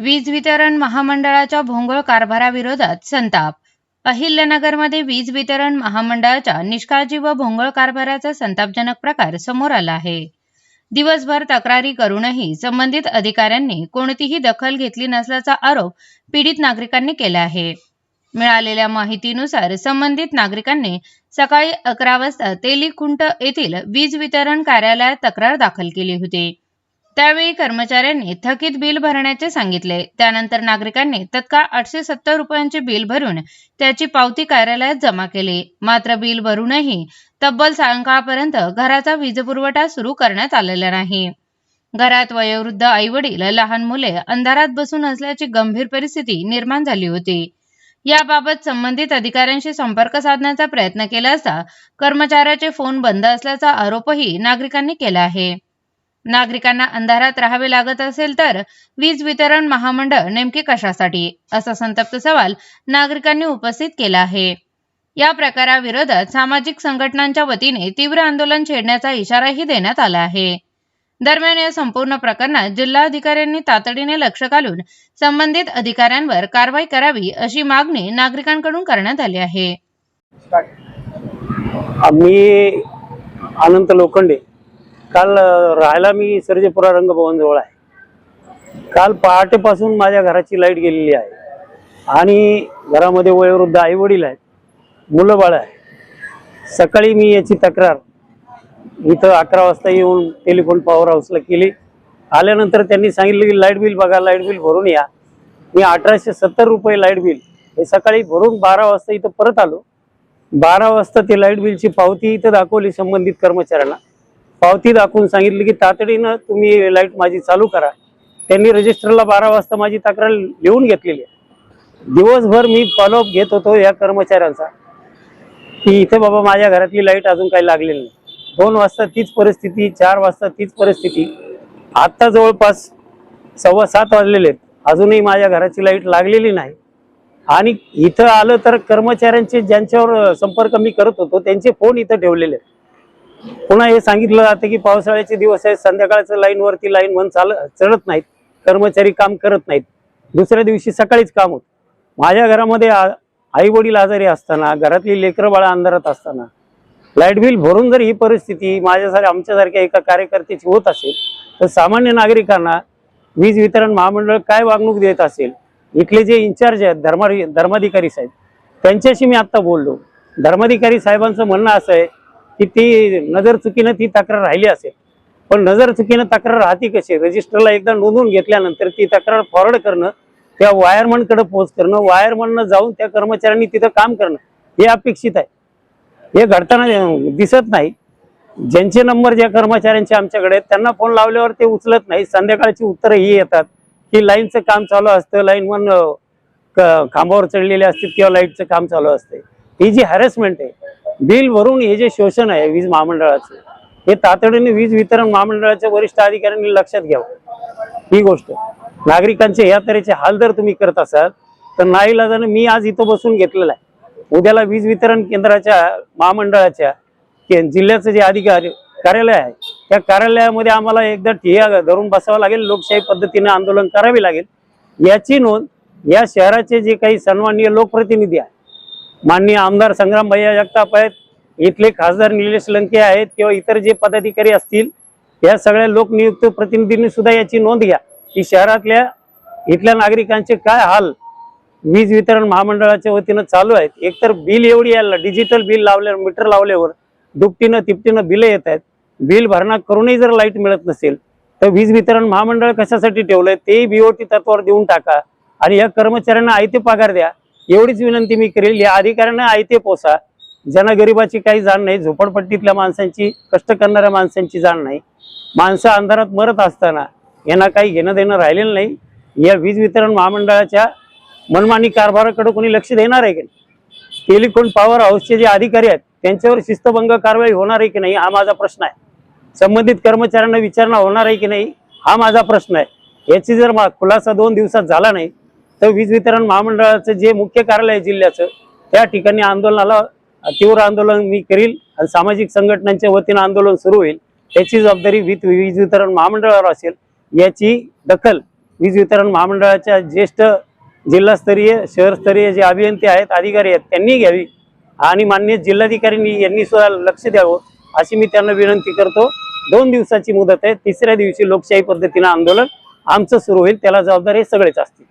वीज वितरण महामंडळाच्या भोंगळ कारभाराविरोधात संताप. अहिल्यानगरमध्ये वीज वितरण महामंडळाच्या निष्काळजी व भोंगळ कारभाराचा संतापजनक प्रकार समोर आला आहे. दिवसभर तक्रारी करूनही संबंधित अधिकाऱ्यांनी कोणतीही दखल घेतली नसल्याचा आरोप पीडित नागरिकांनी केला आहे. मिळालेल्या माहितीनुसार संबंधित नागरिकांनी सकाळी 11 वाजता तेलीखुंट येथील वीज वितरण कार्यालयात तक्रार दाखल केली होती. त्यावेळी कर्मचाऱ्यांनी थकीत बिल भरण्याचे सांगितले. त्यानंतर नागरिकांनी तत्काळ 870 रुपयांचे बिल भरून त्याची पावती कार्यालयात जमा केली. मात्र बिल भरूनही तब्बल सायंकाळपर्यंत घराचा वीजपुरवठा सुरू करण्यात आलेला नाही. घरात वयोवृद्ध आईवडील, लहान मुले अंधारात बसून असल्याची गंभीर परिस्थिती निर्माण झाली होती. याबाबत संबंधित अधिकाऱ्यांशी संपर्क साधण्याचा प्रयत्न केला असता कर्मचाऱ्याचे फोन बंद असल्याचा आरोपही नागरिकांनी केला आहे. नागरिकांना अंधारात राहावे लागत असेल तर वीज वितरण महामंडळ नेमके कशासाठी, असा संतप्त सवाल नागरिकांनी उपस्थित केला आहे. या प्रकाराविरोधात सामाजिक संघटनांच्या वतीने तीव्र आंदोलन छेडण्याचा इशाराही देण्यात आला आहे. दरम्यान या संपूर्ण प्रकरणात जिल्हाधिकाऱ्यांनी तातडीने लक्ष घालून संबंधित अधिकाऱ्यांवर कारवाई करावी अशी मागणी नागरिकांकडून करण्यात आली आहे. आम्ही अनंत लोखंडे, काल राहायला मी सर्जेपुरा रंगभवन जवळ आहे. काल पहाटेपासून माझ्या घराची लाईट गेलेली आहे आणि घरामध्ये वयोवृद्ध आई वडील आहेत, मुलं बाळ आहे. सकाळी मी याची तक्रार इथं 11 वाजता येऊन टेलिफोन पॉवर हाऊसला केली. आल्यानंतर त्यांनी सांगितलं की लाईट बिल बघा, लाईट बिल भरून या. मी 1870 रुपये लाईट बिल हे सकाळी भरून 12 वाजता इथं परत आलो. 12 वाजता ते लाईट बिलची पावती इथं दाखवली संबंधित कर्मचाऱ्यांना. पावती दाखवून सांगितलं की तातडीनं तुम्ही लाईट माझी चालू करा. त्यांनी रजिस्टरला 12 वाजता माझी तक्रार लिहून घेतलेली आहे. दिवसभर मी फॉलोअप घेत होतो या कर्मचाऱ्यांचा की इथे बाबा माझ्या घरातली लाईट अजून काही लागलेली नाही. 2 वाजता तीच परिस्थिती, 4 वाजता तीच परिस्थिती. आत्ता जवळपास 7:15 वाजलेले आहेत, अजूनही माझ्या घराची लाईट लागलेली नाही. आणि इथं आलं तर कर्मचाऱ्यांचे ज्यांच्यावर संपर्क मी करत होतो त्यांचे फोन इथं ठेवलेले आहेत. पुन्हा हे सांगितलं जातं की पावसाळ्याचे दिवस आहेत, संध्याकाळचं लाईनवरती लाईन चढत नाहीत, कर्मचारी काम करत नाहीत. दुसऱ्या दिवशी सकाळीच काम होत. माझ्या घरामध्ये आई वडील आजारी असताना, घरातली लेकरं बाळा अंधारात असताना लाईट बिल भरून जर ही परिस्थिती आमच्यासारख्या एका कार्यकर्त्याची होत असेल तर सामान्य नागरिकांना वीज वितरण महामंडळ काय वागणूक देत असेल. इथले जे इन्चार्ज आहेत धर्माधिकारी साहेब, त्यांच्याशी मी आता बोललो. धर्माधिकारी साहेबांचं म्हणणं असं आहे की ती नजर चुकीनं ती तक्रार राहिली असेल, पण नजर चुकीनं तक्रार राहती कशी? रजिस्टरला एकदा नोंदवून घेतल्यानंतर ती तक्रार फॉरवर्ड करणं, त्या वायरमनकडे पोच करणं, वायरमननं जाऊन त्या कर्मचाऱ्यांनी तिथं काम करणं हे अपेक्षित आहे. हे घडताना दिसत नाही. ज्यांचे नंबर ज्या कर्मचाऱ्यांचे आमच्याकडे आहेत त्यांना फोन लावल्यावर ते उचलत नाही. संध्याकाळची उत्तरं ही येतात की लाईनचं काम चालू असतं, लाईनमन खांबावर चढलेले असतात किंवा लाईटचं काम चालू असते. ही जी हॅरेसमेंट आहे, बिल भरून हे जे शोषण आहे वीज महामंडळाचं, हे तातडीने वीज वितरण महामंडळाच्या वरिष्ठ अधिकाऱ्यांनी लक्षात घ्यावं. ही गोष्ट नागरिकांचे या तऱ्हेचे हाल जर तुम्ही करत असाल तर नाईलाजाने मी आज इथं बसून घेतलेला आहे. उद्याला वीज वितरण केंद्राच्या महामंडळाच्या जिल्ह्याचं जे अधिकारी कार्यालय आहे त्या कार्यालयामध्ये आम्हाला एकदा ठिय्या धरून बसावं लागेल, लोकशाही पद्धतीने आंदोलन करावे लागेल. याची नोंद या शहराचे जे काही सन्माननीय लोकप्रतिनिधी आहेत, माननीय आमदार संग्राम भैया जगताप आहेत, इथले खासदार निलेश लंके आहेत किंवा इतर जे पदाधिकारी असतील, या सगळ्या लोकनियुक्त प्रतिनिधींनी सुद्धा याची नोंद घ्या की शहरातल्या इथल्या नागरिकांचे काय हाल वीज वितरण महामंडळाच्या वतीनं चालू आहेत. एकतर बिल एवढी यायला, डिजिटल बिल लावल्यावर, मीटर लावल्यावर दुपटीनं तिपटीनं बिलं येत आहेत. बिल भरणा करूनही जर लाईट मिळत नसेल तर वीज वितरण महामंडळ कशासाठी ठेवलंय तेही BOT तत्वावर देऊन टाका आणि या कर्मचाऱ्यांना आयते पगार द्या. एवढीच विनंती मी करेल. या अधिकाऱ्यांना आयते पोसा, ज्यांना गरिबाची काही जाण नाही, झोपडपट्टीतल्या माणसांची, कष्ट करणाऱ्या माणसांची जाण नाही. माणसं अंधारात मरत असताना यांना काही घेणं देणं राहिलेलं नाही. या वीज वितरण महामंडळाच्या मनमानी कारभाराकडे कोणी लक्ष देणार आहे की नाही? टेलिफोन पॉवर हाऊसचे जे अधिकारी आहेत त्यांच्यावर शिस्तभंग कारवाई होणार आहे की नाही हा माझा प्रश्न आहे. संबंधित कर्मचाऱ्यांना विचारणा होणार आहे की नाही हा माझा प्रश्न आहे. याची जर खुलासा 2 दिवसात झाला नाही तर वीज वितरण महामंडळाचं जे मुख्य कार्यालय जिल्ह्याचं त्या ठिकाणी आंदोलनाला तीव्र आंदोलन मी करील आणि सामाजिक संघटनांच्या वतीनं आंदोलन सुरू होईल. त्याची जबाबदारी वीज वितरण महामंडळावर असेल. याची दखल वीज वितरण महामंडळाच्या ज्येष्ठ जिल्हास्तरीय शहरस्तरीय जे अभियंते आहेत, अधिकारी आहेत, त्यांनी घ्यावी आणि माननीय जिल्हाधिकाऱ्यांनी यांनी सुद्धा लक्ष द्यावं अशी मी त्यांना विनंती करतो. 2 दिवसाची मुदत आहे. तिसऱ्या दिवशी लोकशाही पद्धतीने आंदोलन आमचं सुरू होईल. त्याला जबाबदार हे सगळेच असतील.